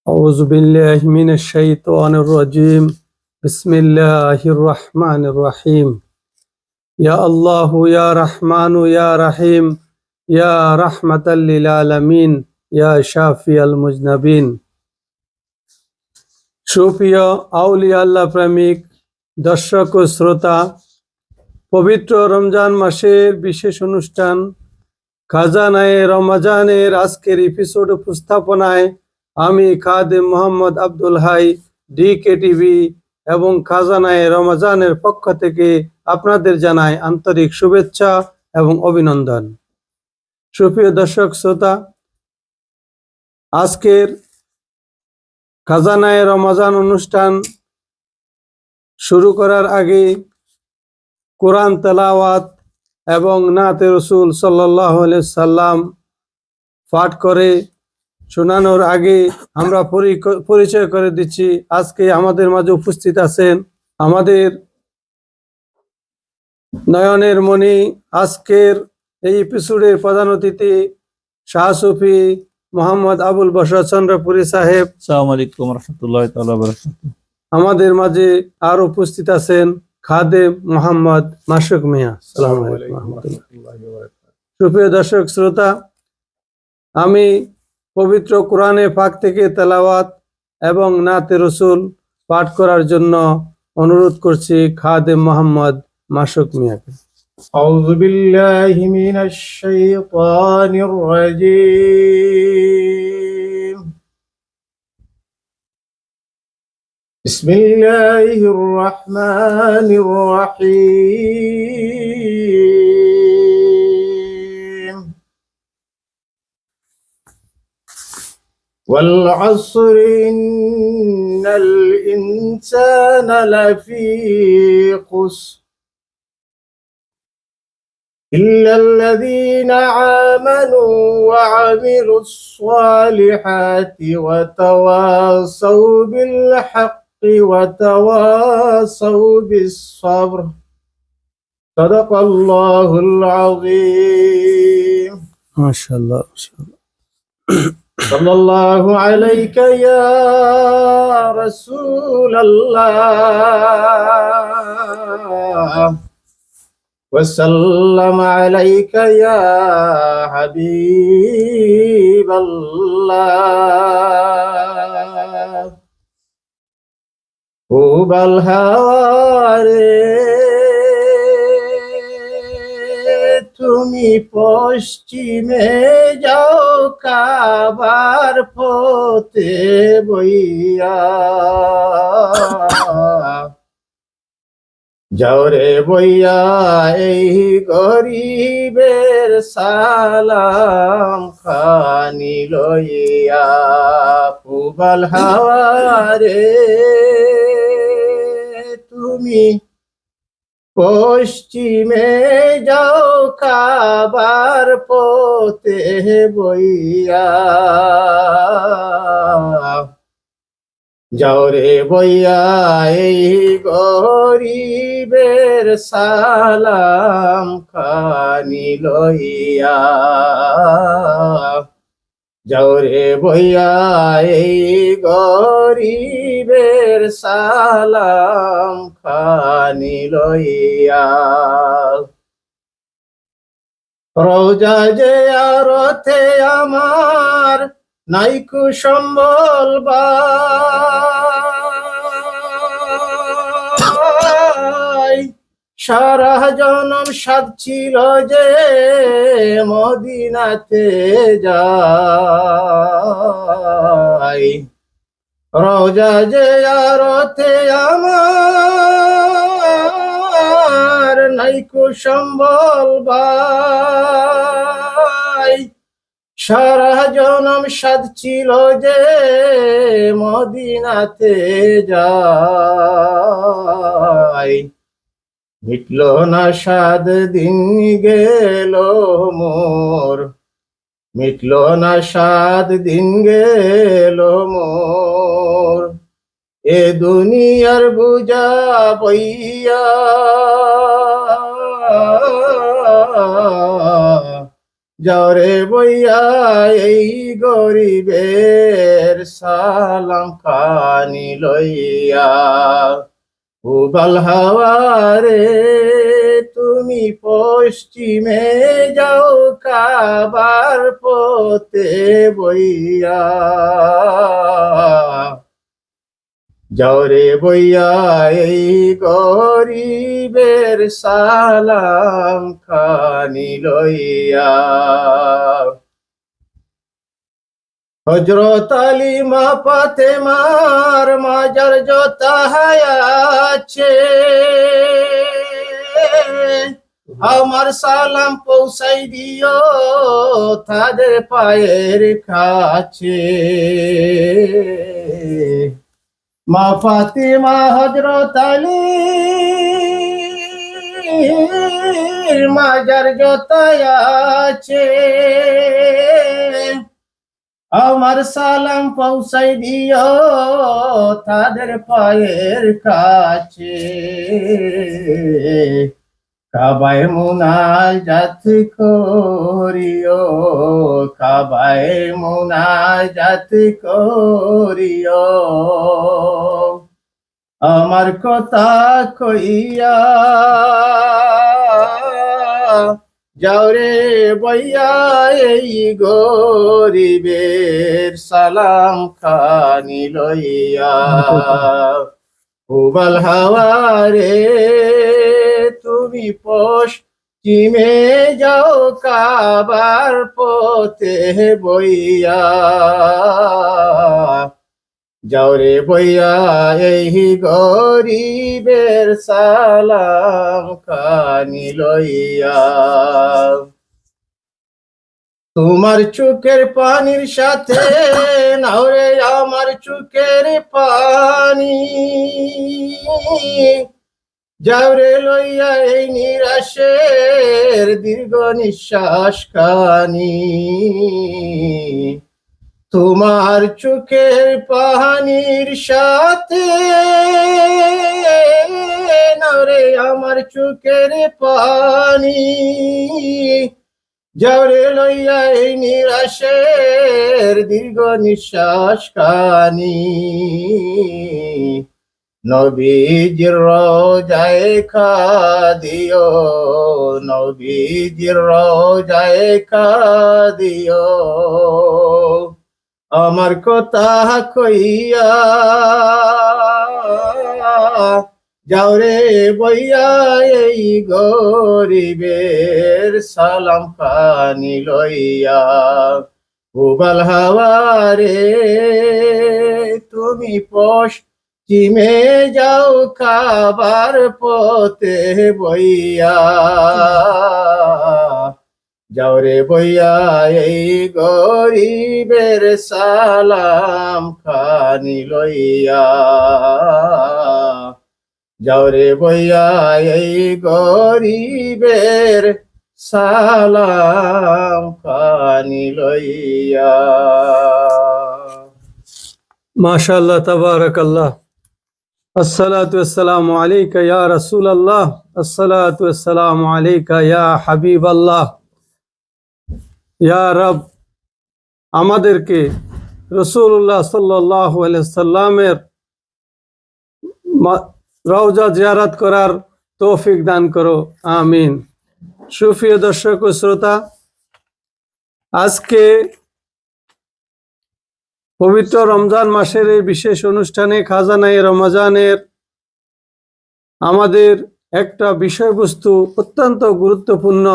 أعوذ بالله من الشيطان الرجيم بسم الله الرحمن الرحيم يا الله يا رحمن يا رحيم يا رحمة للعالمين يا شافي المذنبين সুপ্রিয় আউলিয়া আল্লাহ প্রেমিক দর্শক ও শ্রোতা, পবিত্র রমজান মাসের বিশেষ অনুষ্ঠান খাজানায়ে রমজানের আজকের এপিসোড উপস্থাপনায় আমি খাদেম মোহাম্মদ আব্দুল হাই DKTV এবং খাজানায়ে রমজানের পক্ষ থেকে আপনাদের জানাই আন্তরিক শুভেচ্ছা এবং অভিনন্দন। সুপ্রিয় দর্শক শ্রোতা, আজকের খাজানায়ে রমজান অনুষ্ঠান শুরু করার আগে কোরআন তেলাওয়াত এবং নাতে রসুল সাল্লাল্লাহু আলাইহি সাল্লাম পাঠ করে শোনানোর আগে আমরা পরিচয় করে দিচ্ছি। আজকে আমাদের মাঝে উপস্থিত আছেন আমাদের নয়নের মণি, আজকের এই এপিসোডের প্রধান অতিথি শাহ সুফি মোহাম্মদ আবুল বশর চন্দ্রপুরী সাহেব। আসসালামু আলাইকুম রাহমাতুল্লাহি তাআলা ওয়া বারাকাতুহু। আমাদের মাঝে আর উপস্থিত আছেন খাদেম মোহাম্মদ মাসুক মিয়া। আসসালামু আলাইকুম রাহমাতুল্লাহি ওয়া বারাকাতুহু। সুপ্রিয় দর্শক শ্রোতা, আমি পবিত্র কোরআনে পাক থেকে তেলাওয়াত এবং নাতে রসুল পাঠ করার জন্য অনুরোধ করছি খাদেম মোহাম্মদ মাসুক মিয়াকে। أعوذ بالله من الشيطان الرجيم. بسم الله الرحمن الرحيم. والعصر إن الإنسان لفي خسر إلا الذين آمنوا وعملوا الصالحات وتواصوا بالحق وتواصوا بالصبر. صدق الله العظيم. ما شاء الله ما شاء الله. صلى الله عليك يا رسول الله وسلم عليك يا حبيب الله. طوبى الهواري তুমি পশ্চিমে যাও কাবার পথে বইয়া, যাও রে বইয়া এই গরিবের সালাম খানি লইয়া। পুবাল হাওয়ারে তুমি পশ্চিমে যাও কাবার পথে বইয়া, যাও রে বইয়া এই গরিবের সালাম খানি লইয়া, যাও রে বইয়া এই গরিবের সালাম খানি লইয়া। রোজা যে আরতে আমার নাইকু সম্বল বাই, সারা জনম সাধ ছিল যে মদিনাতে যাই। রোজা যে আরতে আমার নাইকু সম্বল বাই, সারা জনম সাধ ছিল যে মদিনাতে যাই। মিটল না সাত দিন গেল মোর, মিটল না সাত দিন গেল মোর, এ দুনিয়ার বুঝা বইয়া যাওরে বইয়া এই গরিবের সালাম খানি লইয়া। উবাল হাওয়ারে তুমি পশ্চিমে যাও কাবার পথে বইয়া। যাওরে বইয়া এই গরিবের সালাম খানি লইয়া। হযরত আলী মা ফাতেমার মাজার জোতায় আছে, আমার সালাম পৌঁছাই দিও তাদের পায়ের কাছে। মা ফাতেমা হযরত আলীর মাজার জোতায় আছে, আমার সালাম পৌঁছাই দিও তাদের পায়ের কাছে। কাবায় মুনাজাত করিও, কাবায় মুনাজাত করিও, আমার কথা কইয়া। যাওরে বইয়া এই গরিবের সালাম খানি লইয়া। উবাল হাওয়ারে তুমি পশ্চিমে যাও কাবার পথে বইয়া। যাওরে বইয়া এই গরিবের সালাম খানি লইয়া। তোমার চোখের পানির সাথে নাওরে আমার চোখের পানি, যাওরে লইয়া এই নিরাশের দীর্ঘ নিঃশ্বাস খানি। তোমার চোখের পানির সাথে নাওরে আমার চোখের পানি, যাওরে লইয়া এই নিরাশের দীর্ঘ নিঃশ্বাস খানি। নবীজির রওজায় কাঁদিও, নবীজির রওজায় কাঁদিও, আমার কথা কইয়া। যাওরে বইয়া এই গরিবের সালাম খানি লইয়া। উবাল হাওয়ারে তুমি পশ্চিমে যাও কাবার পথে বইয়া। যাওরে বইয়া এই গরিবের সালাম খানি লইয়া। যাওরে বইয়া এই গরিবের সালাম খানি লইয়া। মাশাআল্লাহ, তাবারাকাল্লাহ। আসসালাতু ওয়াসসালামু আলাইকা ইয়া রাসূলুল্লাহ, আসসালাতু ওয়াসসালামু আলাইকা ইয়া হাবিবাল্লাহ। ইয়া রব, আমাদেরকে রাসূলুল্লাহ সাল্লাল্লাহু আলাইহি সাল্লামের রওজা জিয়ারত করার তৌফিক দান করো, আমিন। সুপ্রিয় দর্শক ও শ্রোতা, আজকে পবিত্র রমজান মাসের এই বিশেষ অনুষ্ঠানে খাজানায়ে রমজানের আমাদের একটা বিষয়বস্তু অত্যন্ত গুরুত্বপূর্ণ।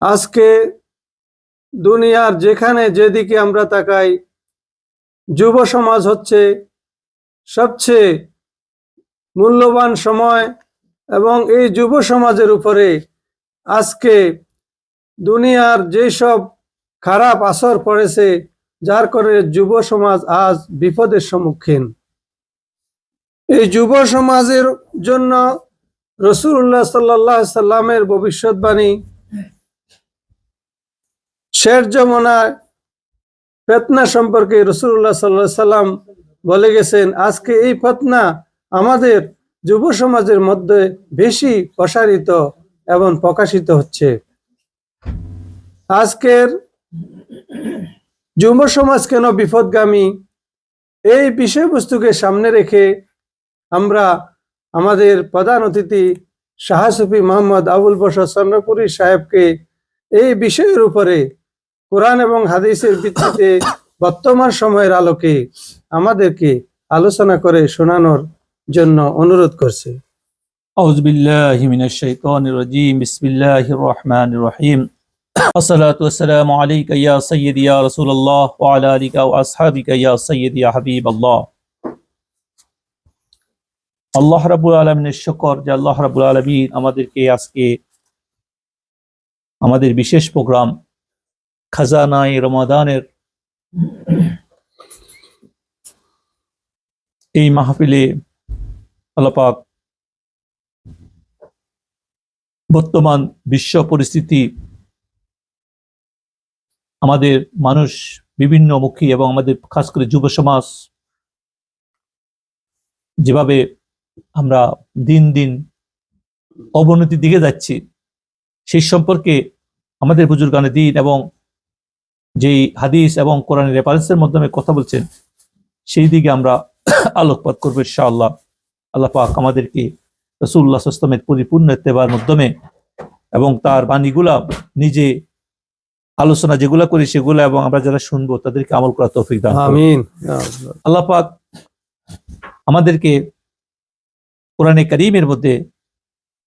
আজকে দুনিয়ার যেখানে যেদিকে আমরা তাকাই, যুব সমাজ হচ্ছে সবচেয়ে মূল্যবান সময়, এবং এই যুব সমাজের উপরে আজকে দুনিয়ার যেসব খারাপ আসর পড়েছে, যার কারণে যুব সমাজ আজ বিপদের সম্মুখীন। এই যুব সমাজের জন্য রাসূলুল্লাহ সাল্লাল্লাহু আলাইহি সাল্লামের ভবিষ্যৎবাণী, শেষ জামানায় ফিতনা সম্পর্কে রাসূলুল্লাহ সাল্লাল্লাহু আলাইহি সাল্লাম বলে গেছেন, আজকে এই ফিতনা আমাদের যুব সমাজের মধ্যে বেশি প্রসারিত এবং প্রকাশিত হচ্ছে। আজকের যুব সমাজ কেন বিপদগামী, এই বিষয়বস্তুকে সামনে রেখে আমরা আমাদের প্রধান অতিথি শাহ সুফি মোহাম্মদ আবুল বশর চন্দ্রপুরী সাহেবকে এই বিষয়ের উপরে কোরআন এবং হাদিসের ভিত্তিতে বর্তমান সময়ের আলোকে আমাদেরকে আলোচনা করে শোনানোর জন্য অনুরোধ করছি। أعوذ بالله من الشيطان الرجيم بسم الله الرحمن الرحيم الصلاة والسلام عليك يا سيدي يا رسول الله وعلى آلك وأصحابك يا سيدي يا حبيب الله আল্লাহ রাব্বুল আলামিনের শুকর যে আল্লাহ রাব্বুল আলামিন আমাদেরকে আজকে আমাদের বিশেষ প্রোগ্রাম খাজানায়ে রমাদানের এই মাহফিলে আল্লাহ পাক বর্তমান বিশ্ব পরিস্থিতি, আমাদের মানুষ বিভিন্নমুখী এবং আমাদের খাস করে যুব সমাজ যেভাবে আমরা দিন দিন অবনতির দিকে যাচ্ছি, সেই সম্পর্কে আমাদের বুজুর্গানে দিন এবং যেই হাদিস এবং কোরআনের রেফারেন্সের মাধ্যমে কথা বলছেন সেই দিকে আমরা আলোকপাত করবো ইনশাআল্লাহ। আল্লাহ পাক আমাদেরকে রাসূলুল্লাহ সাল্লাল্লাহু আলাইহি ওয়াসাল্লামের পরিপূর্ণ ইত্তেবার মাধ্যমে এবং তার বাণীগুলা নিজে আলোচনা যেগুলা করি সেগুলা এবং আমরা যারা শুনবো তাদেরকে আমল করার তৌফিক দান করুন। আমিন। আল্লাহ পাক আমাদেরকে কোরআনে কারীমের মধ্যে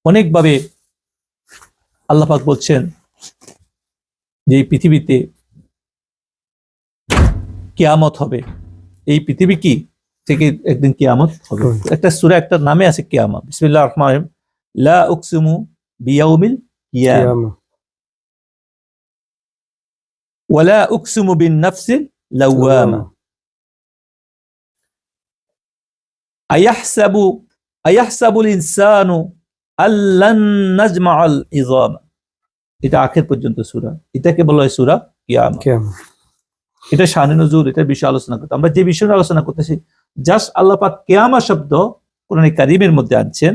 অনেকভাবে আল্লাহ পাক বলছেন যে এই পৃথিবীতে কিয়ামত হবে, এই পৃথিবী কি থেকে একদিন কিয়ামত হবে। একটা সূরা একটা নামে আছে কিয়ামত। বিসমিল্লাহির রহমানির রহিম, লা উকসিমু বিয়াউমিল কিয়ামা ওয়া লা উকসিমু বিন নাফসিল লাওয়ামা আয়াহসাবুল ইনসানু আল্লান নাজমাআল ইযামা। এটা আখের পর্যন্ত সূরা, এটাকে বলা হয় সূরা কিয়ামত। এটা শানে নজুল, এটা বিষয় আলোচনা করতে আমরা যে বিষয় আলোচনা করতেছি জাস্ট আল্লাহ পাক কিয়ামা শব্দ কোরআনে কারীমের মধ্যে আনছেন।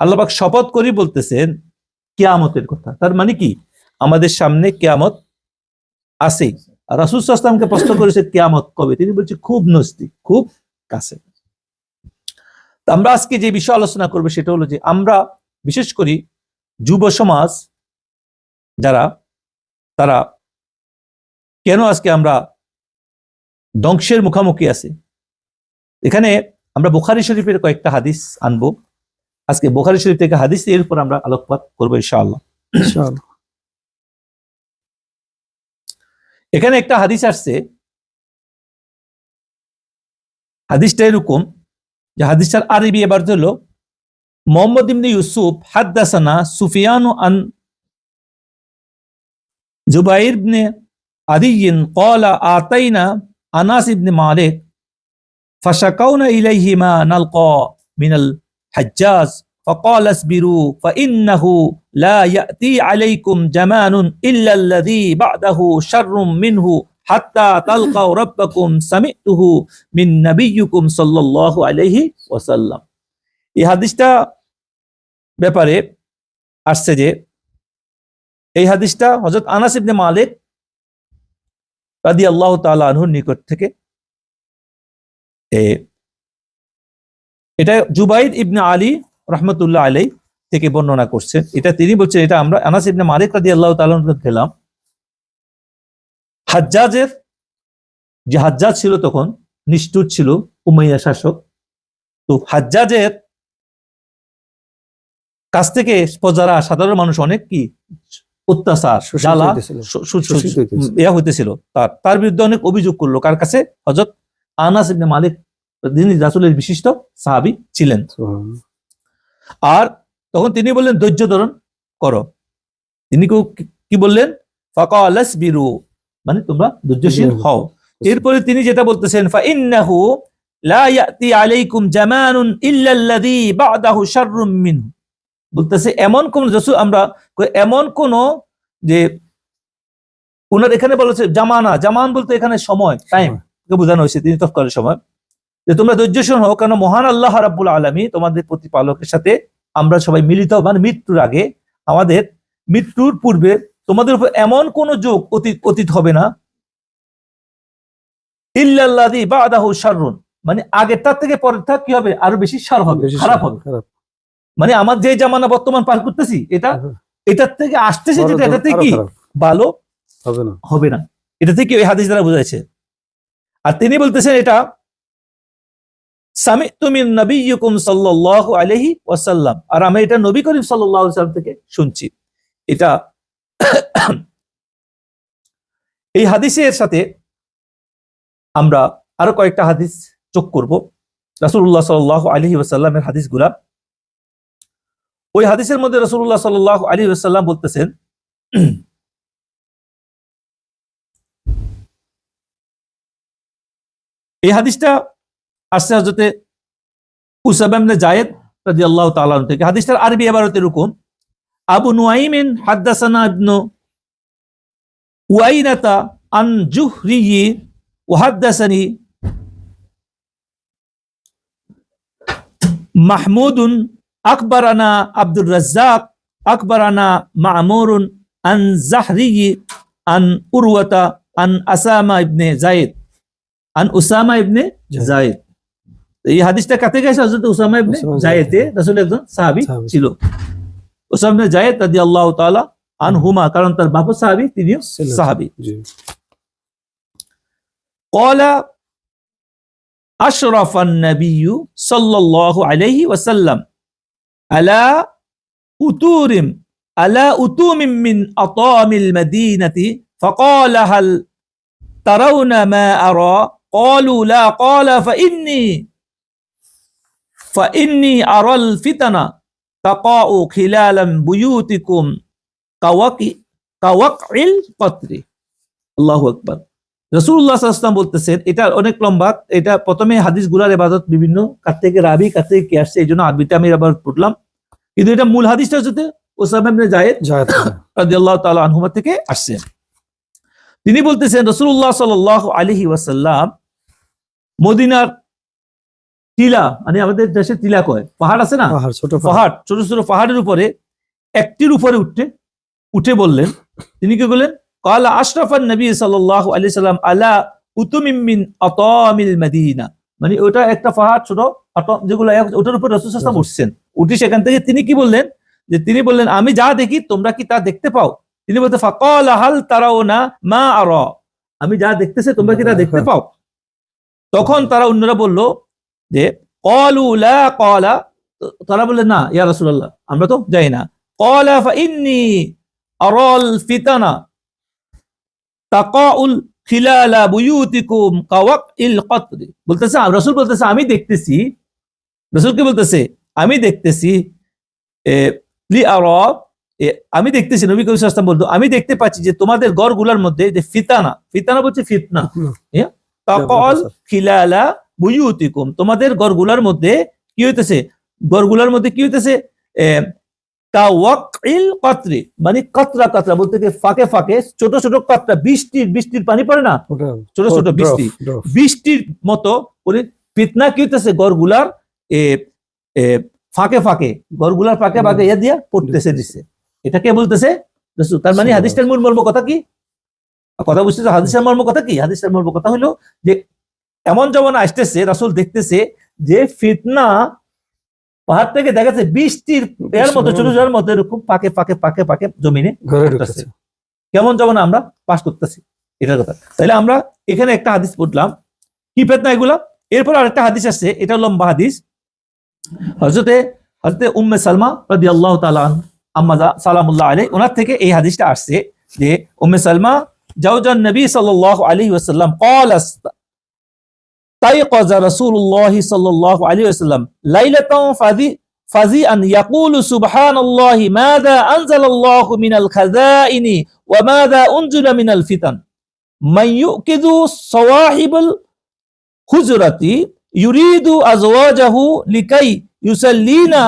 আল্লাহ পাক শপথ করে বলতেছেন কিয়ামতের কথা। তার মানে কি আমাদের সামনে কিয়ামত আছে। আর রাসূল সাল্লাল্লাহু আলাইহি ওয়াসাল্লামকে প্রশ্ন করেছে কিয়ামত কবে, তিনি বলছে খুব নজদিক, খুব কাছে। তো আমরা আজকে যে বিষয় আলোচনা করব সেটা হলো যে আমরা বিশেষ করে যুব সমাজ যারা, তারা কেন আজকে আমরা ধ্বংসের মুখোমুখি আছি। এখানে আমরা বুখারী শরীফের কয়েকটা হাদিস আনবো আজকে। বুখারী শরীফ থেকে হাদিস এর উপর আমরা আলোকপাত করবো ইনশাআল্লাহ। এখানে একটা হাদিস আসছে, হাদিসটা এরকম যে হাদিসটার আরবি এবার হলো মুহাম্মদ ইবনে ইউসুফ হাদাসানা সুফিয়ান আন জুবাইর ইবনে আদিয়িন ক্বালা আতাইনা আনাস ইবনে মালিক ফাশাকাউনা ইলাইহি মা নালকা মিনাল হাজ্জাজ فقال اصبروا فإنه لا يأتي عليكم زمان إلا الذي بعده شر منه حتى تلقوا ربكم سمعته من نبيكم صلى الله عليه وسلم। এই হাদিসটা ব্যাপারে আসছে যে এই হাদিসটা হযরত আনাস ইবনে মালিক রাদিয়াল্লাহু তাআলা আনহুর নিকট থেকে, এটা জুবাইর ইবনে আলী রাহমাতুল্লাহ আলাইহি থেকে বর্ণনা করছেন। এটা তিনি বলছেন, এটা আমরা আনাস ইবনে মালিক রাদিয়াল্লাহু তাআলা আনহু গেলাম। হাজ্জাজের যে হাজ্জাজ ছিল তখন নিষ্ঠুর ছিল, উমাইয়া শাসক। তো হাজ্জাজের কাছ থেকে প্রজারা সাধারণ মানুষ অনেক কি অত্যাচার জ্বালা হইতেছিল, তার বিরুদ্ধে অনেক অভিযোগ করলো। কার কাছে? হযরত আনাস ইবনে মালিক, যিনি রাসূলের বিশিষ্ট সাহাবী ছিলেন। আর তখন তিনি বললেন ধৈর্য ধারণ করো। তিনি কি বললেন? ফাকাল আসবিরু, মানে তোমরা ধৈর্যশীল হও। এরপরে তিনি যেটা বলতেছেন ফাইন্নাহু লা ইয়াতি আলাইকুম জামানুন ইল্লা আল্লাযী বা'দাহু শাররুম মিনহু, বলতেছে এমন কোন রাসূল, আমরা এমন কোন যে ওনার এখানে বলেছে জামানা, জামান বলতে এখানে সময়, টাইম কে বোঝানো হয়েছে, তিনি তৎকালীন সময়, যে তোমরা ধৈর্যশীল হও, কারণ মহান আল্লাহ রাব্বুল আলামিন তোমাদের প্রতিপালকের সাথে আমরা সবাই মিলিত, মানে মৃত্যুর আগে, আমাদের মৃত্যুর পূর্বে তোমাদের উপর এমন কোন যুগ অতীত হবে না ইল্লাল্লাযী বা'দাহু শাররুন, মানে আগেরটার থেকে পরেরটা কি হবে, আরো বেশি শার হবে, খারাপ হবে। মানে আমার যে জামানা বর্তমান পার করতেছি এটার থেকে আসতেছে যেটা, এটাতে কি ভালো হবে না। এটা থেকে ওই হাদিস দ্বারা বোঝাইছে। আর তিনি বলতেছেন এটা সামি'তু মিন নাবিয়্যিকুম সাল্লাল্লাহু আলাইহি ওয়াসাল্লাম, আর আমি এটা নবী করিম সাল্লাল্লাহু আলাইহি ওয়াসাল্লাম থেকে শুনছি। এটা এই হাদিসের সাথে আমরা আরো কয়েকটা হাদিস যোগ করব, রাসূলুল্লাহ সাল্লাল্লাহু আলাইহি ওয়াসাল্লামের হাদিসগুলা। ওই হাদিসের মধ্যে রাসূলুল্লাহ সাল্লাল্লাহু আলাইহি ওয়াসাল্লাম বলতেছেন, এই হাদিসটা আসছে হযরতে উসামা ইবনে যায়েদ রাদিয়াল্লাহু তাআলা আনহু থেকে। হাদিসটার আরবি ইবারত এরকম: আবু নুআইমিন হাদাসানা ইবনু উয়াইনাতা আন জুহরি ওয়া হাদাসানি মাহমুদুন আকবরানা আব্দুর রাজ্জাক আকবরানা মা'মুরুন আন জাহরি আন উরওয়াতা আন আসামা ইবনে যায়েদ আন উসামা ইবনে যায়েদ। এই হাদিসটা কাতে গেছে হযরত উসামা ইবনে যায়েদে, রাসূলের একজন সাহাবী ছিল। উসামা ইবনে যায়েদ রাদিয়াল্লাহু তাআলা আনহুমা, কারণ তার বাবা সাহাবী, তিনিও সাহাবী। ক্বালা আশরাফান নাবিয়্যু সাল্লাল্লাহু আলাইহি ওয়াসাল্লাম আলা উতুমিন মিন আতামিল মাদিনাতি ফাকালা হাল তারাউনা মা আরা ক্বালু লা ক্বালা ফাইন্নী আরাল ফিতানা তাকাউ খিলালাম বুয়ুতিকুম কাওয়াকইল কতরি। আল্লাহু আকবার। রাসূলুল্লাহ সাল্লাল্লাহু আলাইহি ওয়াসাল্লাম বলতেছেন, এটা অনেক লম্বা, এটা প্রথমে হাদিসগুলোর ইবাদত বিভিন্ন কার থেকে রাবি কার থেকে কি আসছে, এইজন্য আরবিতে আমি আবার পড়লাম, কিন্তু এটা মূল হাদিসটা হচ্ছে উসামা ইবনে যায়েদ রাদিয়াল্লাহু তাআলা আনহুমা থেকে আসছে। তিনি বলতেছেন রাসূলুল্লাহ সাল্লাল্লাহু আলাইহি ওয়াসাল্লাম মদিনার টিলা, মানে আমাদের দেশে টিলা কয়, পাহাড় আছে না, পাহাড়, ছোট ছোট পাহাড়ের উপরে একটির উপরে উঠে বললেন, তিনি কি বললেন, ক্বালা আশরাফান নবী সাল্লাল্লাহু আলাইহি সাল্লাম আলা উতুমিন মিন আতামিল মাদিনা, মানে ওটা একটা পাহাড় ছোট যেগুলো, ওটার উপর রাসূল সাল্লাল্লাহু আলাইহি ওয়াসাল্লাম উঠছেন। উঠে সেখান থেকে তিনি কি বললেন, যে তিনি বললেন আমি যা দেখি তোমরা কি তা দেখতে পাও? তিনি বলতে ফাকালা হাল তারাউনা মা আরা, আমি যা দেখতেছি তোমরা কি তা দেখতে পাও? তখন তারা অন্যরা বলল যে ক্বালু লা ক্বালা, তারা বললেন না ইয়া রাসূলুল্লাহ, আমরা তো যাই না। ক্বালা ফাইন্নী আরাল ফিতানা তাকাউল খিলালা বুয়ুতিকুম কাওয়াকইল কতরি, বলতেছে রাসূল বলতেছে আমি দেখতেছি, রাসূল কি বলতেছে, আমি দেখতেছি লি আরা, আমি দেখতেছি, নবী করিম সাল্লাল্লাহু আলাইহি ওয়াসাল্লাম বলতো আমি দেখতে পাচ্ছি যে তোমাদের ঘরগুলোর মধ্যে যে ফিতানা বলছে ফিতনা, তাকাউল খিলালা বুয়ুতিকুম, তোমাদের ঘরগুলোর মধ্যে কি হইতেছে, ঘরগুলোর মধ্যে কি হইতেছে, কাওয়াকইল কতরি, মানে কাতরা কাতরা বলতে কি ফাঁকে ফাঁকে ছোট ছোট কাতরা, বৃষ্টির পানি পড়ে না, ছোট ছোট বৃষ্টির মতো করে ফিতনা কি হইতেছে ঘরগুলার ফাঁকে ফাঁকে, ঘরগুলার ফাঁকে ফাঁকে ইয়া দিয়া পড়তেছে দিচ্ছে। এটা কে বলতেছে? রাসূল। তার মানে হাদিসটার মূল মর্ম কথা কি, কথা বুঝতেছে? হাদিসের মর্ম কথা কি? হাদিসের মর্ম কথা হলো যে এমন জমানা আসতেছে, রাসূল দেখতেছে যে ফিতনা পাহাড় থেকে দেখাচ্ছে বৃষ্টির এর মতো ছোট ছোট মতো এরকম ফাঁকে ফাঁকে ফাঁকে ফাঁকে জমিনে ঘটতেছে। কেমন জমানা আমরা পাস করতেছি, এটার কথা। তাহলে আমরা এখানে একটা হাদিস পড়লাম, কি ফিতনা এগুলা। এরপর আরেকটা হাদিস আসছে, এটা লম্বা হাদিস, হযরতে উম্মে সালমা রাদিয়াল্লাহু তাআলা আম্মা সালামুল্লাহ আলাইহি, ওনার থেকে এই হাদিসটা আসছে যে উম্মে সালমা জাওজান নবী সাল্লাল্লাহু আলাইহি ওয়াসাল্লাম ক্বালাস তাইকাযা রাসূলুল্লাহ সাল্লাল্লাহু আলাইহি ওয়াসাল্লাম লাইলাতান ফাজিআন ইয়াকুলু সুবহানাল্লাহি মাযা আনজালাল্লাহু মিনাল খাযাইনি ওয়া মাযা উনজিলা মিনাল ফিতান মান ইউকিযু সাওয়াহিবুল হুজরাতি ইউরিদু আজওয়াজাহু লিকাই ইউসাল্লিনা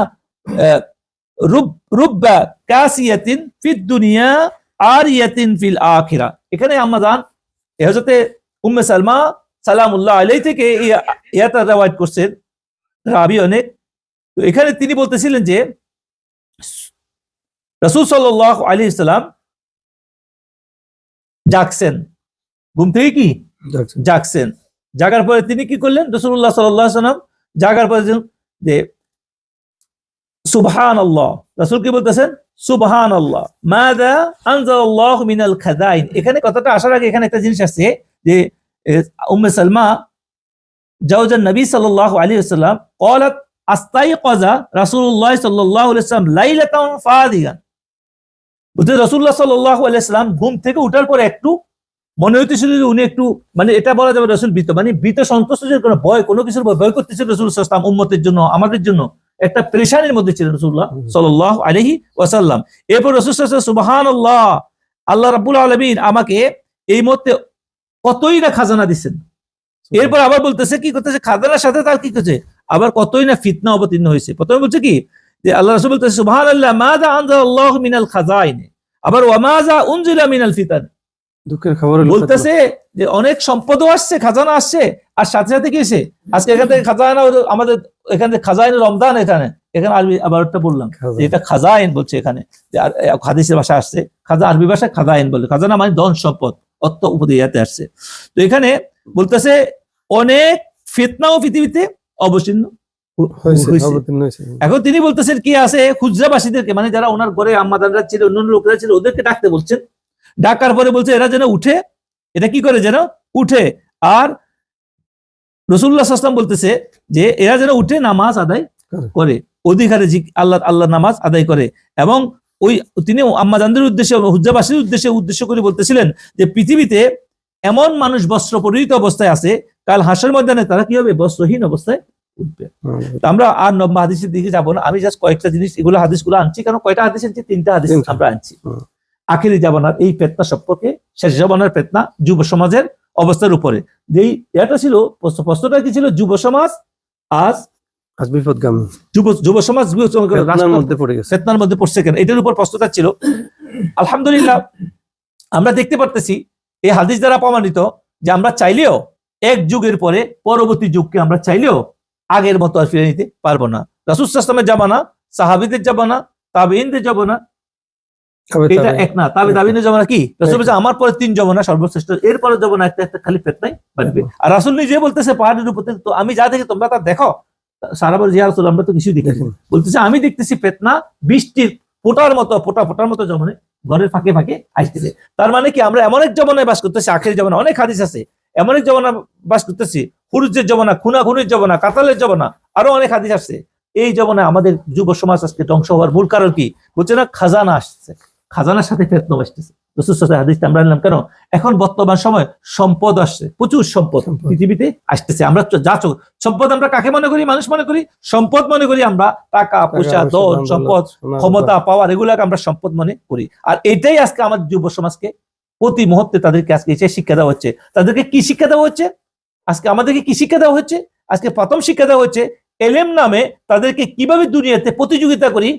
রুব্বা কাসিয়াতিন ফিদ দুনিয়া আরিয়াতিন ফিল আখিরা। এখানে আমরা জান হযরতে উম্মে সালমা সালামুল্লাহ আলাইহি থেকে ইয়াটা রওয়ায়াত করছেন রাবি অনেক। তো এখানে তিনি বলতেছিলেন যে রাসূল সাল্লাল্লাহু আলাইহি সাল্লাম জাগছেন, ঘুম থেকে কি যাচ্ছেন। জাগছেন। জাগার পরে তিনি কি করলেন? রাসূলুল্লাহ সাল্লাল্লাহু আলাইহি ওয়াসাল্লাম জাগার পরে যে সুবহানাল্লাহ, রাসূল কি বলতেছেন? সুবহানাল্লাহ মাযা আনজালাল্লাহু মিনাল খাযাইন। এখানে কথাটা আসার আগে এখানে একটা জিনিস আছে যে উম্মে সালমা জাওজান নবী সাল্লাল্লাহু আলাইহি ওয়াসাল্লাম ক্বালাত আস্তাইকাযা রাসূলুল্লাহ সাল্লাল্লাহু আলাইহি ওয়াসাল্লাম লাইলাতান ফাদিগান। বলতে রাসূলুল্লাহ সাল্লাল্লাহু আলাইহি ওয়াসাল্লাম ঘুম থেকে উঠার পরে একটু মনে হইতেছিল যে উনি একটু, মানে এটা বলা যাবে রাসূল ভীত, মানে ভীত সন্তুষ্ট, যে কোনো ভয়, কোনো কিছুর ভয় করতেছিল রাসূল সাল্লাল্লাহু আলাইহি ওয়াসাল্লাম উম্মতের জন্য, আমাদের জন্য একটা পেরেশানির মধ্যে ছিলেন রাসূলুল্লাহ সাল্লাল্লাহু আলাইহি ওয়াসাল্লাম। এরপর রাসূল সাল্লাল্লাহু আলাইহি ওয়াসাল্লাম সুবহানাল্লাহ, আল্লাহ রাব্বুল আলামিন আমাকে এই মুহূর্তে কতই না খাজানা দিচ্ছেন। এরপর আবার বলতেছে কি করতেছে, খাজানার সাথে তার কি করছে, আবার কতই না ফিতনা অবতীর্ণ হয়েছে। প্রথমে বলছে কি যে আল্লাহ রাসূল বলতেছে সুবহানাল্লাহ মাযা আনজালাল্লাহু মিনাল খাযাইন, আবার ওয়া মাযা উনজিলা মিনাল ফিতান। দুঃখের খবর হলো বলতেছে যে অনেক সম্পদও আসছে, খাজানা আসছে, আর সাথে সাথে কি হয়েছে, আজকে এখান থেকে খাজানা, আমাদের এখানে খাজাইন রমজান, এখানে আরবি আবার একটা বললাম যে এটা খাজাইন বলছে, এখানে হাদিসের ভাষা আসছে খাজা, আরবি ভাষায় খাজাইন বলে, খাজানা মানে ধন সম্পদ, অর্থ উপদিয়াতে আসছে। তো এখানে বলতেছে অনেক ফিতনাও পৃথিবীতে অবতীর্ণ হয়েছে, হয়েছে। অবতীর্ণ হয়েছে। এখন তিনি বলতেছেন কি আছে, খুচরাবাসীদেরকে, মানে যারা ওনার ঘরে আম্মাদানরা ছিল, অন্যান্য লোকেরা ছিল, ওদেরকে ডাকতে বলছেন। ডাকার পরে বলছে এরা যেন উঠে, এটা কি করে যেন উঠে, আর রাসূলুল্লাহ সাল্লাল্লাহু আলাইহি ওয়াসাল্লাম বলতেছে যে এরা যেন উঠে নামাজ আদায় করে, অধিকারে আল্লাহ নামাজ আদায় করে। এবং ওই তিনি আম্মাজানদের উদ্দেশ্যে, হুজ্জাবাসীর উদ্দেশ্য করে বলতেছিলেন যে পৃথিবীতে এমন মানুষ বস্ত্র পরিহিত অবস্থায় আছে, কাল হাসরের ময়দানে তারা কি হবে, বস্ত্রহীন অবস্থায় উঠবে। তো আমরা আর লম্বা হাদিসের দিকে যাবো না, আমি জাস্ট কয়েকটা জিনিস, এগুলো হাদিসগুলো আনছি, কারণ কয়টা হাদিস আনছি, 3টা হাদিস আমরা আনছি আখিরি জামানার এই ফিতনা সম্পর্কে, শেষ জামানার ফিতনা, যুব সমাজের অবস্থার উপরে। যেই এটা ছিল প্রশ্নটা কি ছিল, যুব সমাজ আজ বিপদগামী, যুব সমাজ ফিতনার মধ্যে পড়ে গেছে, ফিতনার মধ্যে পড়ছে কেন, এটার উপর প্রশ্নটা ছিল। আলহামদুলিল্লাহ আমরা দেখতে পারতেছি এই হাদিস দ্বারা প্রমাণিত যে আমরা চাইলেও এক যুগের পরে পরবর্তী যুগকে আমরা চাইলেও আগের মতো আর ফিরে নিতে পারবো না। রাসূল সাল্লাল্লাহু আলাইহি ওয়াসাল্লামের জামানা, সাহাবীদের জামানা, তাবেঈনদের জামানা, এটা এক না। তাবেঈনের জামানা কি, রাসূল বলেছে আমার পরে 3 জামানা সর্বশ্রেষ্ঠ, এরপরে জামানা একটা খালি ফিতনাই বাড়বে। আর রাসূল নিজে বলতেছে পাহাড়ের উপর থেকে, তো আমি যা দেখি তোমরা তা দেখো। সাহাবা বলে ইয়া রাসূল আমরা তো কিছু দেখি না। বলতেছে আমি দেখতেছি ফিতনা বৃষ্টির ফোঁটার মতো জমানে ঘরের ফাঁকে ফাঁকে আসতেছে। তার মানে কি আমরা এমন এক জমানায় বাস করতেছি, আখেরি জমানা, অনেক হাদিস আছে, এমন এক জমানা বাস করতেছি, খুরুজের জমানা, খুনাখুনির জমানা, কাতালের জমানা, আরো অনেক হাদিস আসছে। এই জমানায় আমাদের যুব সমাজ আজকে ধ্বংস হওয়ার মূল কারণ কি, বলছে না খাজানা আসছে, খাজানার সাথে ফিতনা আসতেছে। রাসূল সাল্লাল্লাহু আলাইহি ওয়াসাল্লাম আমরা নিলাম কেন, এখন বর্তমান সময় সম্পদ আসছে, প্রচুর সম্পদ পৃথিবীতে আসতেছে। আমরা যা সম্পদ আমরা কাকে মনে করি, মানুষ মনে করি সম্পদ মনে করি, আমরা টাকা পয়সা, ধন সম্পদ, ক্ষমতা, পাওয়ার, এগুলাকে আমরা সম্পদ মনে করি। আর এটাই আজকে আমাদের যুব সমাজকে প্রতি মুহূর্তে তাদেরকে আজকে এসে শিক্ষা দেওয়া হচ্ছে। তাদেরকে কি শিক্ষা দেওয়া হচ্ছে আজকে, আমাদেরকে কি শিক্ষা দেওয়া হচ্ছে আজকে? প্রথম শিক্ষা দেওয়া হচ্ছে এলেম নামে তাদেরকে কিভাবে দুনিয়াতে প্রতিযোগিতা করি,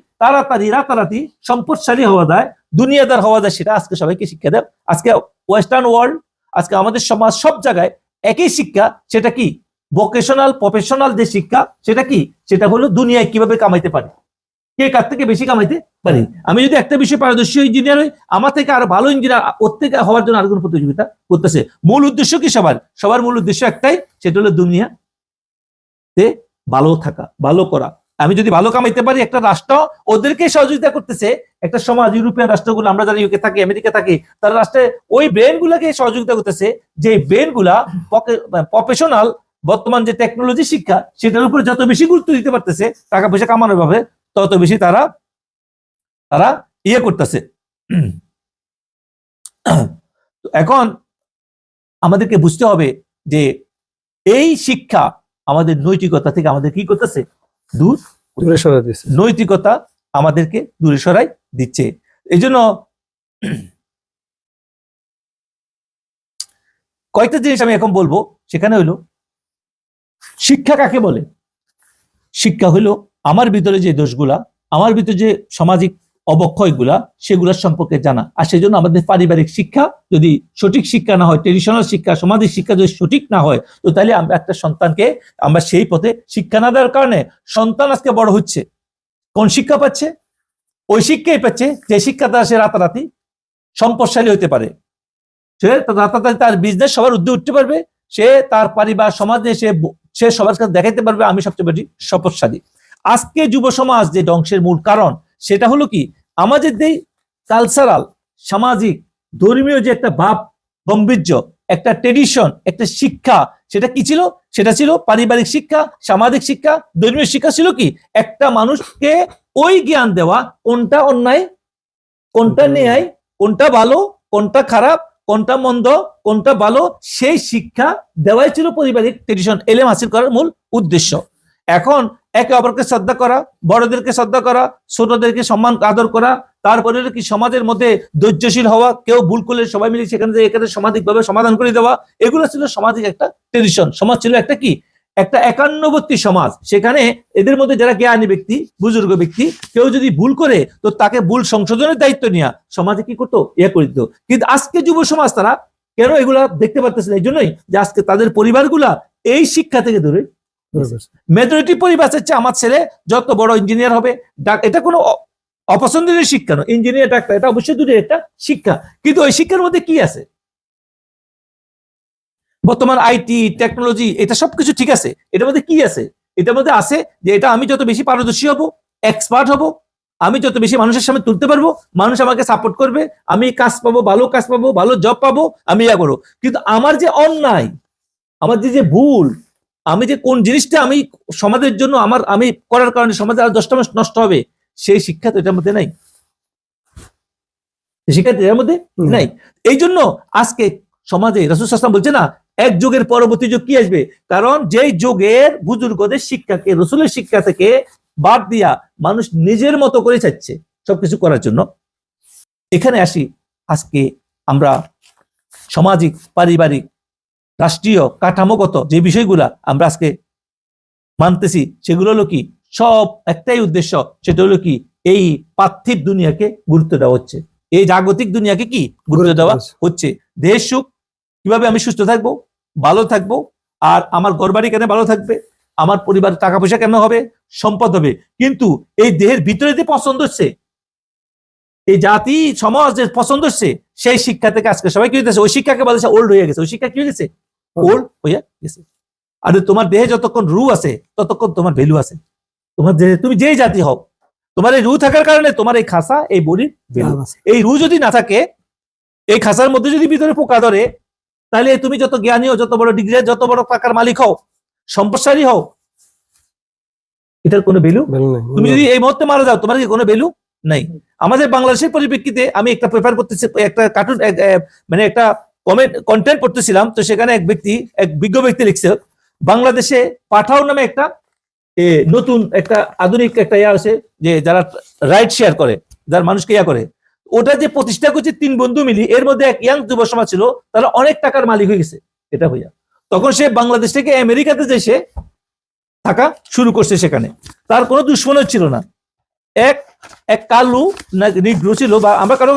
রাতারাতি সম্পদশালী হওয়া যায়, দুনিয়াদার হওয়া যায়, সেটা আজকে সবাইকে শিক্ষা দেয়। আজকে ওয়েস্টার্ন ওয়ার্ল্ড, আজকে আমাদের সমাজ, সব জায়গায় একই শিক্ষা। সেটা কি ভোকেশনাল, প্রফেশনাল যে শিক্ষা, সেটা কি, সেটা হলো দুনিয়ায় কিভাবে কামাইতে পারি, কে কার থেকে বেশি কামাইতে পারি। আমি যদি একটা বিষয়ে পারদর্শী ইঞ্জিনিয়ার হই, আমার থেকে আরো ভালো ইঞ্জিনিয়ার ওর থেকে হওয়ার জন্য আর কোনো প্রতিযোগিতা করতেছে। মূল উদ্দেশ্য কি, সবার মূল উদ্দেশ্য একটাই, সেটা হলো দুনিয়াতে ভালো থাকা, ভালো করা। আমি যদি ভালো কামাইতে পারি, একটা রাষ্ট্র ওদেরকে সহযোগিতা করতেছে, একটা সমাজ, ইউরোপিয়ান রাষ্ট্রগুলো, আমরা যারা ইউকে থাকি, আমেরিকা থাকি, তারা রাষ্ট্রে ওই ব্রেন গুলাকে সহযোগিতা করতেছে, যে ব্রেন গুলা প্রফেশনাল, বর্তমান যে টেকনোলজি শিক্ষা, সেটার উপরে যত বেশি গুরুত্ব দিতে পারতেছে, টাকা পয়সা কামানোর ভাবে, তত বেশি তারা ইয়ে করতেছে। এখন আমাদেরকে বুঝতে হবে যে এই শিক্ষা আমাদের নৈতিকতা থেকে আমাদের কি করতেছে, দূরে সরাই দিচ্ছে, নৈতিকতা আমাদেরকে দূরে সরাই দিচ্ছে। এই জন্য কয়েকটা জিনিস আমি এখন বলবো, সেখানে হইলো শিক্ষা কাকে বলে। শিক্ষা হইলো আমার ভিতরে যে দোষগুলা, আমার ভিতরে যে সামাজিক অবক্ষয়গুলা, সেগুলোর সম্পর্কে জানা। আর সেই জন্য আমাদের পারিবারিক শিক্ষা যদি সঠিক শিক্ষা না হয়, ট্রেডিশনাল শিক্ষা, সামাজিক শিক্ষা যদি সঠিক না হয়, তো তাহলে আমরা একটা সন্তানকে আমরা সেই পথে শিক্ষা না দেওয়ার কারণে সন্তান আজকে বড় হচ্ছে, কোন শিক্ষা পাচ্ছে, ওই শিক্ষাই পাচ্ছে যে শিক্ষা দ্বারা সে রাতারাতি সম্পদশালী হতে পারে, সে তাড়াতাড়ি তার বিজনেস সবার ঊর্ধ্বে উঠতে পারবে, সে তার পরিবার সমাজে সে সবার কাছে দেখাইতে পারবে আমি সবচেয়ে বেশি সম্পদশালী। আজকে যুব সমাজ যে ধ্বংসের মূল কারণ সেটা হলো কি, আমাদের যে কালচারাল সামাজিক ধর্মীয় যে একটা ভাব গম্ভীর্য, একটা ট্রেডিশন, একটা শিক্ষা, সেটা কি ছিল? সেটা ছিল পারিবারিক শিক্ষা, সামাজিক শিক্ষা, ধর্মীয় শিক্ষা ছিল কি একটা মানুষকে ওই জ্ঞান দেওয়া কোনটা অন্যায়, কোনটা ন্যায়, কোনটা ভালো, কোনটা খারাপ, কোনটা মন্দ, কোনটা ভালো, সেই শিক্ষা দেওয়াই ছিল পারিবারিক ট্রেডিশন, এলেম হাসিল করার মূল উদ্দেশ্য। এখন একে অপরকে শ্রদ্ধা করা, বড়দেরকে শ্রদ্ধা করা, ছোটদেরকে সম্মান আদর করা, তারপরে কি সমাজের মধ্যে ধৈর্যশীল হওয়া, কেউ ভুল করলে সবাই মিলে সেখানে এখানে সামাজিকভাবে সমাধান করে দেওয়া, এগুলো ছিল সামাজিক একটা ট্রেডিশন। সমাজ ছিল একটা কি, একটা একান্নবর্তী সমাজ। সেখানে এদের মধ্যে যারা জ্ঞানী ব্যক্তি, বুজুর্গ ব্যক্তি, কেউ যদি ভুল করে তো তাকে ভুল সংশোধনের দায়িত্ব নেওয়া সমাজে কি করতো, করে দিত। কিন্তু আজকে যুব সমাজ তারা কেন এগুলা দেখতে পারতেছে না? এই জন্যই যে আজকে তাদের পরিবারগুলা এই শিক্ষা থেকে দূরে। মেজরিটি পরিবার চাচ্ছে আমার ছেলে যত বড় ইঞ্জিনিয়ার হবে, এটা কোনো অপছন্দের শিক্ষা নয়, ইঞ্জিনিয়ার ডাক্তার, এটা অবশ্যই দূরে একটা শিক্ষা। কিন্তু ওই শিক্ষার মধ্যে কি আছে? বর্তমান আইটি টেকনোলজি এটা সবকিছু ঠিক আছে, এটার মধ্যে কি আছে? এটার মধ্যে আছে যে এটা আমি যত বেশি পারদর্শী হব, এক্সপার্ট হব, আমি যত বেশি মানুষের সামনে তুলতে পারবো, মানুষ আমাকে সাপোর্ট করবে, আমি কাজ পাবো, ভালো জব পাবো, আমি ইয়া করবো। কিন্তু আমার যে অন্যায়, আমার যে ভুল, আমি যে কোন জিনিসটা আমি সমাজের জন্য আমি করার কারণে সমাজে আর 10টা মানুষ নষ্ট হবে, সেই শিক্ষা তো এটার মধ্যে নাই, শিক্ষা এটার মধ্যে নাই। এই জন্য আজকে সমাজে রাসূল সাল্লাল্লাহু আলাইহি ওয়াসাল্লাম বলছে না, এক যুগের পরবর্তী যুগ কি আসবে? কারণ যেই যুগের বুজুর্গদের শিক্ষাকে, রাসূলের শিক্ষা থেকে বাদ দিয়া মানুষ নিজের মতো করে চাচ্ছে সবকিছু করার জন্য। এখানে আসি, আজকে আমরা সামাজিক, পারিবারিক, রাষ্ট্রীয়, কাঠামোগত যে বিষয়গুলা আমরা আজকে মানতেছি, সেগুলো হলো কি, সব একটাই উদ্দেশ্য, সেটা হলো কি, এই পার্থিব দুনিয়াকে গুরুত্ব দেওয়া হচ্ছে, এই জাগতিক দুনিয়াকে কি গুরুত্ব দেওয়া হচ্ছে। দেহ সুখ, কিভাবে আমি সুস্থ থাকবো, ভালো থাকবো, আর আমার ঘরবাড়ি কেন ভালো থাকবে, আমার পরিবার টাকা পয়সা কেন হবে, সম্পদ হবে। কিন্তু এই দেহের ভিতরে যে পছন্দ হচ্ছে, এই জাতি সমাজ যে পছন্দ হচ্ছে, সেই শিক্ষা থেকে আজকে সবাই কি হইতেছে, ওই শিক্ষাকে বলেছে ওল্ড হয়ে গেছে। ওই শিক্ষা কি হয়ে গেছে? ওল্ড হয়ে গেছে। আর তোমার দেহে যতক্ষণ রু আছে ততক্ষণ তোমার ভ্যালু আছে। তোমার দেহে তুমি যেই জাতি হও, তোমার এই রু থাকার কারণে তোমার এই খাসা, এই বডির ভ্যালু। এই রু যদি না থাকে, এই খাসার মধ্যে যদি ভিতরে পোকা ধরে, তাহলে তুমি যত জ্ঞানী হও, যত বড় ডিগ্রি, যত বড় টাকার মালিক হও, সম্পদশালী হও, এটার কোনো ভ্যালু নেই। তুমি যদি এই মুহূর্তে মারা যাও, তোমার কি কোনো ভ্যালু নাই। আমাদের বাংলাদেশের পরিপ্রেক্ষিতে আমি একটা পেপার করতেছি, একটা কার্টুন, মানে একটা কন্টেন্ট পড়তেছিলাম, তো সেখানে এক বিজ্ঞ ব্যক্তি লিখছে, বাংলাদেশে পাঠাও নামে একটা নতুন একটা আধুনিক একটা ইয়া আছে, যে যারা রাইড শেয়ার করে, যারা মানুষকে ইয়া করে, ওটা যে প্রতিষ্ঠা করছে 3 বন্ধু মিলি, এর মধ্যে এক ইয়াং যুব সমাজ ছিল, তারা অনেক টাকার মালিক হয়ে গেছে এটা হইয়া। তখন সে বাংলাদেশ থেকে আমেরিকাতে যে সে থাকা শুরু করছে, সেখানে তার কোনো দুশ্মন ছিল না। এক কালু নিগ্রো ছিল, বা আমরা কারো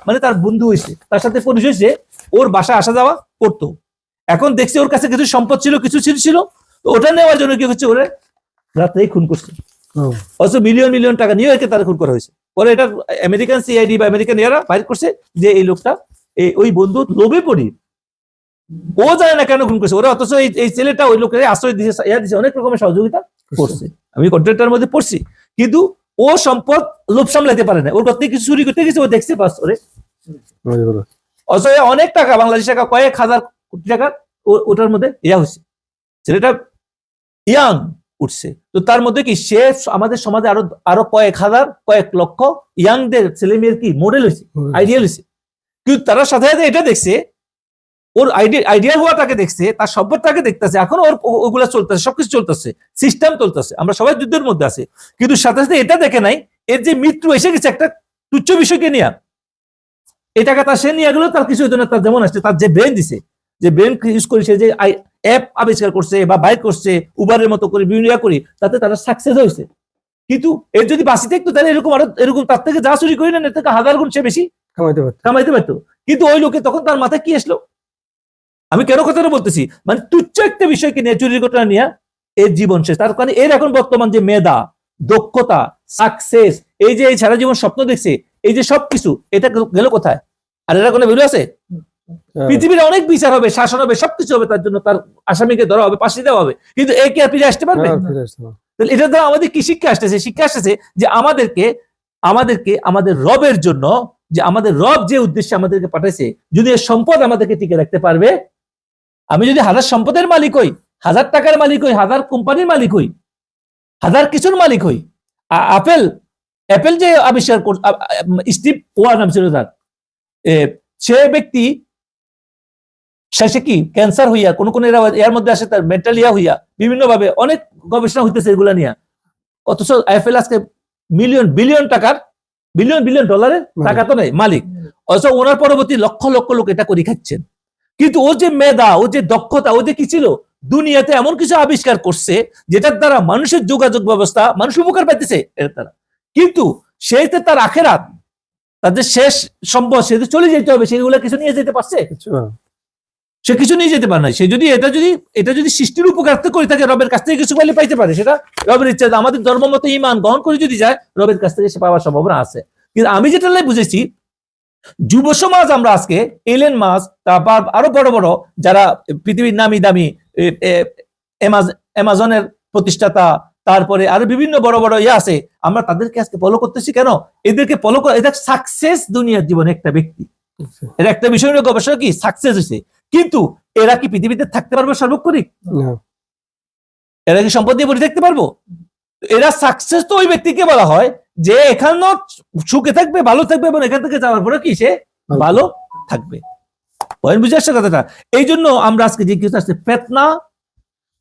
মানে তার বন্ধু হয়েছে, তার সাথে পরিচয় হয়েছে, ওর বাসায় আসা যাওয়া করতো। এখন দেখছি ওর কাছে কিছু সম্পদ ছিল, কিছু ছিল, তো ওটা নেওয়ার জন্য কি হচ্ছে, ওরে রাত্রেই খুন করছে। অথচ মিলিয়ন মিলিয়ন টাকা নিয়ে তার খুন করা হয়েছে। পরে এটা আমেরিকান সিআইডি বা আমেরিকান এরা বাইর করছে যে এই লোকটা ওই বন্ধু লোভে পড়ি, ও জানে না কেন খুন করছে ওরা, অথচ এই ছেলেটা ওই লোকের আশ্রয় দিয়েছে, অনেক রকমের সহযোগিতা করছে। আমি কন্ট্রাক্টরের মধ্যে পড়ছি, কিন্তু ও সম্পদ লোভ সামলাইতে পারে না, ওর করতে কিছু চুরি করতে গেছে, ও দেখছে পাস ওরে, অথচ অনেক টাকা, বাংলাদেশ টাকা কয়েক হাজার কোটি টাকা ওটার মধ্যে ইয়া হয়েছে। ছেলেটা ইয়াং উঠছে, তো তার মধ্যে কি সে আমাদের সমাজে আরো কয়েক হাজার, কয়েক লক্ষ ইয়াংদের ছেলে মেয়ের কি মডেল হয়েছে, আইডিয়াল হয়েছে। কিন্তু তারা সাথে সাথে এটা দেখছে, ওর আইডিয়া হওয়াটাকে দেখছে, তার সম্পদটাকে দেখতেছে, এখন ওর ওগুলা চলতেছে, সবকিছু চলতেছে, সিস্টেম চলতেছে, আমরা সবাই যুদ্ধের মধ্যে আছে। কিন্তু সাথে সাথে এটা দেখে নাই, এর যে মৃত্যু এসে গেছে একটা তুচ্ছ বিষয়কে নিয়ে, এই টাকা তার সে নিয়ে গেলেও তার কিছু হতো না। তার যেমন আসছে, তার যে ব্রেন দিছে, যে ব্রেন ইউজ করেছে, যে অ্যাপ আবিষ্কার করছে বা বাইর করছে, উবারের মতো করে বিভিন্ন করি, তাতে তারা সাকসেস হয়েছে। কিন্তু এর যদি বাঁচি থাকতো, তাহলে এরকম তার থেকে যা চুরি করি না, এর থেকে 1000 গুণ সে বেশি কামাইতে পারতো। কিন্তু ওই লোকে তখন তার মাথায় কি আসলো, আমি কেন কথাটা বলতেছি, মানে তুচ্ছ একটা বিষয়কে নিয়ে, চুরির ঘটনা নিয়ে এর জীবন শেষ। তার কারণে এর এখন বর্তমান যে মেধা, দক্ষতা, সাকসেস, এই যে এই সারা জীবন স্বপ্ন দেখছে, এই যে সবকিছু, এটা গেল কোথায়? আর এরা কোনো ভ্যালু আছে? পৃথিবীর অনেক বিচার হবে, শাসন হবে, সবকিছু হবে, তার জন্য তার আসামিকে ধরা হবে, ফাঁসি দেওয়া হবে, কিন্তু এ কি আর ফিরে আসতে পারবে? তাহলে এটা দ্বারা আমাদের কি শিক্ষা আসতেছে? শিক্ষা আসতেছে যে আমাদেরকে আমাদের রবের জন্য, যে আমাদের রব যে উদ্দেশ্যে আমাদেরকে পাঠাইছে, যদি এর সম্পদ আমাদেরকে টিকে রাখতে পারবে, আমি যদি 1000 সম্পদের মালিক হই, 1000 টাকার মালিক হই, 1000 কোম্পানির মালিক হই, 1000 কিছুর মালিক হই, অ্যাপেল যে আবিষ্কার স্টিভ ওয়ার নাম ছিল তার, সে ব্যক্তি শেষে কি ক্যান্সার হইয়া কোন এর মধ্যে আসে, তার মেন্টাল হইয়া বিভিন্ন ভাবে অনেক গবেষণা হইতেছে এগুলা নিয়ে, অথচ অ্যাপেল আজকে বিলিয়ন ডলারের টাকা তো নেই মালিক, অথচ ওনার পরবর্তী লক্ষ লক্ষ লোক এটা করে খাচ্ছেন। কিন্তু ও যে মেধা, ও যে দক্ষতা, ও যে কি ছিল, দুনিয়াতে এমন কিছু আবিষ্কার করছে যেটার দ্বারা মানুষের যোগাযোগ ব্যবস্থা, মানুষ উপকার পাইতেছে এর দ্বারা, কিন্তু সেইতে তার আখেরাত, তাদের শেষ সম্পদ, সে চলে যেতে হবে, সেগুলো কিছু নিয়ে যেতে পারছে? সে কিছু নিয়ে যেতে পারে না। সে যদি এটা যদি সৃষ্টির উপকারার্থে করে থাকে, রবের কাছ থেকে কিছু পাইলে পাইতে পারে, সেটা রবের ইচ্ছা। আমাদের ধর্ম মতো ঈমান গ্রহণ করে যদি যায়, রবের কাছ থেকে সে পাওয়ার সম্ভাবনা আছে। কিন্তু আমি যেটা বুঝেছি, যুব সমাজ আমরা আজকে এলেন মাস্ক, তারপর আরো বড় বড় যারা পৃথিবীর নামি দামি অ্যামাজনের প্রতিষ্ঠাতা, তারপরে আরো বিভিন্ন বড় বড় আছে, আমরা তাদেরকে আজকে ফলো করতেছি। কেন? এদেরকে ফলো করে, এটা সাকসেস দুনিয়ার জীবনে একটা ব্যক্তি, এর একটা বিষয় নিয়ে গবেষণা কি সাকসেস হয়েছে, কিন্তু এরা কি পৃথিবীতে থাকতে পারবে সার্বক্ষণিক? এরা কি সম্পদ দিয়ে পড়ে থাকতে পারবো? এরা সাকসেস তো ওই ব্যক্তিকে বলা হয় যে এখানেও সুখে থাকবে, ভালো থাকবে, এবং এখান থেকে যাওয়ার পরে কি সে ভালো থাকবে। বুঝে আসছে কথাটা? এই জন্য আমরা আজকে যে কিছু আসছে ফেতনা,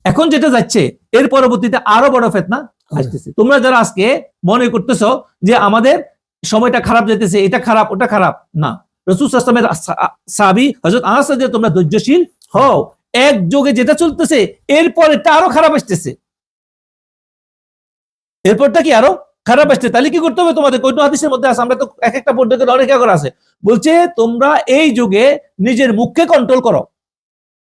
এখন যেটা যাচ্ছে, এর পরবর্তীতে আরো বড় ফেতনা আসতেছে। তোমরা যারা আজকে মনে করতেছো যে আমাদের সময়টা খারাপ যেতেছে, এটা খারাপ, ওটা খারাপ, না। রাসূল সাল্লাল্লাহু আলাইহি ওয়াসাল্লামের সাহাবী হযরত আনাস রাদিয়াল্লাহু আনহু, তোমরা ধৈর্যশীল হও, এক যুগে যেটা চলতেছে এরপরেটা আরো খারাপ আসতেছে, এরপরটা কি আরো খারাপ আসছে। তাহলে কি করতে হবে তোমাদের? কোন হাদিসের মধ্যে আছে, আমরা তো এক একটা পদ্ধতি অনেক করে আছে, বলছে তোমরা এই যুগে নিজের মুখকে কন্ট্রোল করো।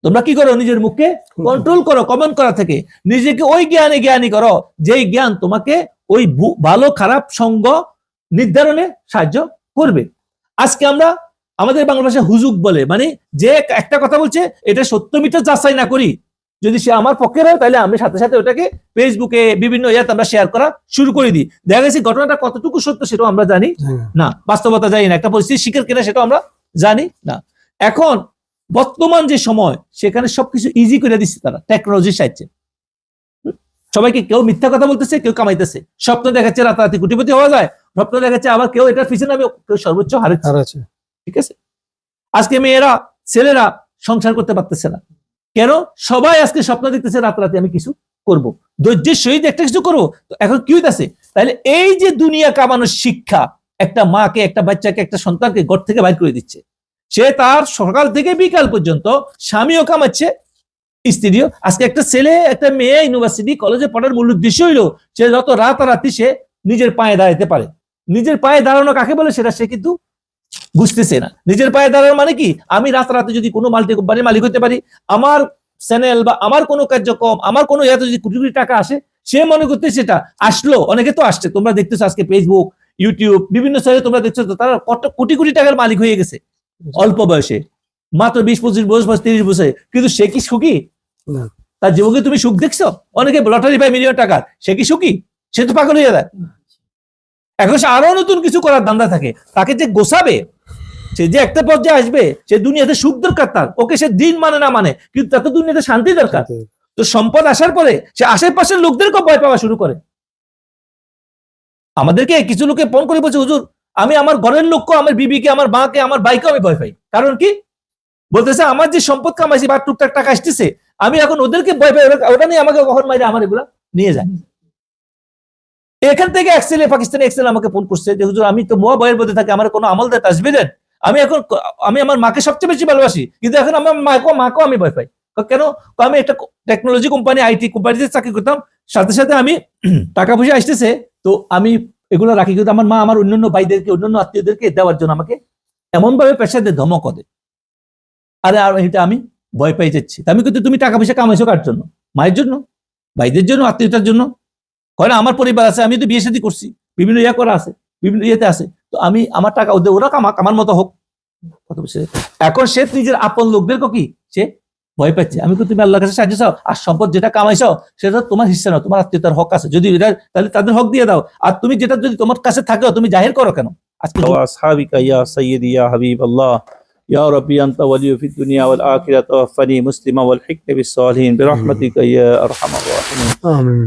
তোমরা কি করো? নিজের মুখকে কন্ট্রোল করো, কমেন্ট করা থেকে নিজেকে ওই জ্ঞানী করো, যেই জ্ঞান তোমাকে ওই ভালো খারাপ সঙ্গ নির্ধারণে সাহায্য করবে। আজকে আমরা আমাদের বাংলা ভাষায় হুজুক বলে, মানে যে একটা কথা বলছে এটা সত্য মিথ্যা যাচাই না করি, যদি সে আমার পক্ষের হয় তাহলে আমি সাথে সাথে ওটাকে ফেসবুকে বিভিন্ন ইয়াতে আমরা শেয়ার করা শুরু করে দিই। দেখা গেছে ঘটনাটা কতটুকু সত্য সেটাও আমরা জানি না, বাস্তবতা জানি না, একটা পরিস্থিতি শিকার কিনা সেটাও আমরা জানি না। এখন বর্তমান যে সময়, সেখানে সবকিছু ইজি করে দিচ্ছে তারা টেকনোলজির সাহায্যে। সবাইকে কেউ মিথ্যা কথা বলতেছে, কেউ কামাইতেছে, স্বপ্ন দেখাচ্ছে রাতারাতি কোটিপতি হওয়া যায়, স্বপ্ন দেখাচ্ছে, আবার কেউ এটার পিছনে কেউ সর্বোচ্চ হারাচ্ছে। ঠিক আছে? আজকে মেয়েরা, ছেলেরা সংসার করতে পারতেছে না, কেন? সবাই আজকে স্বপ্ন দেখতেছে রাতারাতি আমি কিছু করব, ধৈর্যের সহিত একটা কিছু করবো। তো এখন কি হইতেছে? তাহলে এই যে দুনিয়া কামানোর শিক্ষা, একটা মাকে, একটা বাচ্চাকে, একটা সন্তানকে ঘর থেকে বাইর করে দিচ্ছে, সে তার সকাল থেকে বিকাল পর্যন্ত স্বামীও কামাচ্ছে, স্ত্রীও। আজকে একটা ছেলে, একটা মেয়ে ইউনিভার্সিটি কলেজে পড়ার মূল উদ্দেশ্য হইলো সে যত রাতারাতি সে নিজের পায়ে দাঁড়াতে পারে। নিজের পায়ে দাঁড়ানো কাকে বলে সেটা সে কিন্তু বুঝতেছে না। নিজের পায়ে দাঁড়ানো মানে কি? আমি রাতারাতি যদি কোনো মাল্টি কোম্পানির মালিক হতে পারি, আমার চ্যানেল বা আমার কোনো কার্যক্রম, আমার কোনো ইয়াতে যদি কোটি কোটি টাকা আসে, সে মনে করতে সেটা আসলো, অনেকে তো আসছে, তোমরা দেখতেছো আজকে ফেসবুক, ইউটিউব, বিভিন্ন সাইটে তোমরা দেখছো, তারা কত কোটি কোটি টাকার মালিক হয়ে গেছে অল্প বয়সে, মাত্র 20-25 বছর, 30 বছরে। কিন্তু সে কি সুখী? তার জীবনে তুমি সুখ দেখছো? অনেকে লটারি পায় মিলিয়ন টাকার, সে কি সুখী? সে তো পাগল হয়ে যায়। এখন সে আরো নতুন কিছু করার ধান্দা থাকে, তাকে যে গোছাবে, সে যে একটা পর্যায়ে আসবে, সে দুনিয়াতে সুখ দরকার তার, ওকে সে দিন মানে না মানে, কিন্তু তার তো দুনিয়াতে শান্তি দরকার। তো সম্পদ আসার পরে সে আশেপাশের লোকদেরকে ভয় পাওয়া শুরু করে। আমাদেরকে কিছু লোকে ফোন করে বলছে, হুজুর আমি আমার ঘরের লোককে, আমার বিবিকে, আমার মাকে, আমার ভাইকে আমি ভয় পাই। কারণ কি? বলতেছে আমার যে সম্পদ কামাইছি বা টুকটাক টাকা আসতেছে, আমি এখন ওদেরকে ভয় পাই, ওটা নিয়ে আমাকে কখন মাইরে আমার এগুলা নিয়ে যায়। এখান থেকে পাকিস্তানি এক্সেল আমাকে ফোন করছে যে হুজুর আমি তো মোয়া বয়ের মধ্যে থাকি, আমার কোনো আমল দেয় আসবে দেন, আমি আমার মাকে সবচেয়ে বেশি ভালোবাসি, কিন্তু এখন আমার মাকেও আমি ভয় পাই। কেন? আমি একটা টেকনোলজি কোম্পানি, আইটি কোম্পানিতে চাকরি করতাম, সাথে সাথে আমি টাকা পয়সা আসতেছে, তো আমি এগুলো রাখি, কিন্তু আমার মা আমার অন্যান্য ভাইদেরকে, অন্যান্য আত্মীয়দেরকে দেওয়ার জন্য আমাকে এমন ভাবে পেশা দিয়ে ধমক দেয়। আরে আর এটা আমি ভয় পাই যাচ্ছি। আমি কিন্তু তুমি টাকা পয়সা কামাইছো কার জন্য? মায়ের জন্য, ভাইদের জন্য, আত্মীয়তার জন্য। হয় না আমার পরিবার আছে, আমি তো বিয়ে শাদী করছি, বিভিন্ন ইয়ে করা আছে, বিভিন্ন ইয়েতে আছে, তো আমি আমার টাকা ওরা কামাক, আমার মতো হোক, কথা বুঝছে? এখন সে নিজের আপন লোকদেরকে কি সে ভয় পাচ্ছে। আমি তো তুমি আল্লাহর কাছে সাহায্য চাও, আর সম্পদ যেটা কামাইছো সেটা তোমার হিস্সা না, তোমার আত্মীয়তার হক আছে, যদি এটা তাহলে তাদের হক দিয়ে দাও। আর তুমি যেটা যদি তোমার কাছে থাকে তুমি জাহির করো কেন? আজকে আসহাবিকা ইয়া সাইয়্যিদি ইয়া হাবিবাল্লাহ ইয়া রাব্বি আনতা ওয়ালিয়্যু ফিদ দুনিয়া ওয়াল আখিরাতি তাওফানি মুসলিমা ওয়াল হিকনি বিস সালিহিন বিরহমাতিকা ইয়া আরহামার রাহিমিন। আমিন।